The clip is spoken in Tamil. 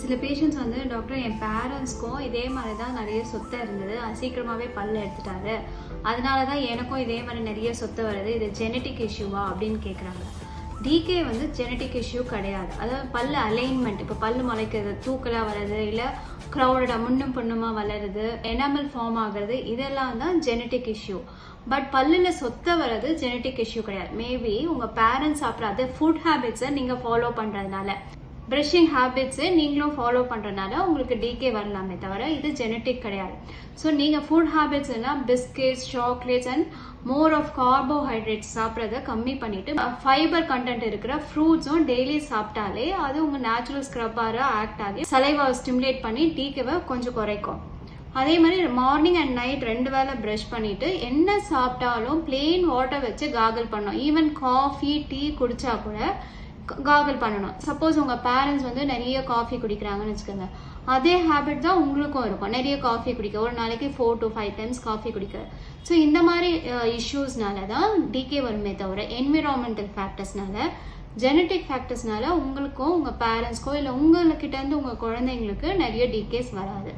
சில பேஷண்ட்ஸ் வந்து டாக்டர் என் பேரண்ட்ஸ்க்கும் இதே மாதிரி தான் நிறைய சொத்தை இருந்தது, சீக்கிரமாகவே பல்ல எடுத்துட்டாரு, அதனால தான் எனக்கும் இதே மாதிரி நிறைய சொத்தை வருது, இது ஜெனட்டிக் இஷ்யூவா அப்படின்னு கேட்குறாங்க. டிகே வந்து ஜெனட்டிக் இஷ்யூ கிடையாது. அதாவது பல்லு அலைன்மெண்ட், இப்போ பல்லு முளைக்கிறது, தூக்கலாக வர்றது, இல்லை க்ரௌடடாக முன்னும் பொண்ணுமாக வளருது, எனாமல் ஃபார்ம் ஆகுறது, இதெல்லாம் தான் ஜெனட்டிக் இஷ்யூ. பட் பல்லில் சொத்தை வர்றது ஜெனட்டிக் இஷ்யூ கிடையாது. மேபி உங்கள் பேரண்ட்ஸ் சாப்பிட்றாத ஃபுட் ஹேபிட்ஸை நீங்கள் ஃபாலோ பண்ணுறதுனால, ப்ரஷிங் ஹேபிட்ஸை நீங்களும் ஃபாலோ பண்ணுறதுனால உங்களுக்கு டிகே வரலாமே தவிர இது ஜெனட்டிக் கிடையாது. ஸோ நீங்கள் ஃபுட் ஹேபிட்ஸ்னால் biscuits, chocolates and more of carbohydrates சாப்பிட்றத கம்மி பண்ணிவிட்டு ஃபைபர் கண்டென்ட் இருக்கிற ஃப்ரூட்ஸும் டெய்லி சாப்பிட்டாலே அது உங்கள் நேச்சுரல் ஸ்க்ரப்பாராக ஆக்ட் ஆகி சலைவாவை ஸ்டிமுலேட் பண்ணி டிகேவை கொஞ்சம் குறைக்கும். அதே மாதிரி மார்னிங் அண்ட் நைட் 2 வேளை ப்ரஷ் பண்ணிவிட்டு என்ன சாப்பிட்டாலும் பிளெயின் வாட்டர் வச்சு காகல் பண்ணணும். ஈவன் காஃபி, டீ குடித்தா கூட காகல் பண்ணணும். சப்போஸ் உங்கள் பேரண்ட்ஸ் வந்து நிறைய காஃபி குடிக்கிறாங்கன்னு வச்சுக்கோங்க, அதே ஹேபிட் தான் உங்களுக்கும் இருக்கும், நிறைய காஃபி குடிக்க, ஒரு நாளைக்கு 4 to 5 times காஃபி குடிக்க. ஸோ இந்த மாதிரி இஷ்யூஸ்னால தான் டிகே வருமே தவிர என்விரான்மெண்டல் ஃபேக்டர்ஸ்னால, ஜெனட்டிக் ஃபேக்டர்ஸ்னால உங்களுக்கும் உங்கள் பேரண்ட்ஸ்க்கோ இல்லை உங்கள்கிட்ட இருந்து உங்கள் குழந்தைங்களுக்கு நிறைய டிகேஸ் வராது.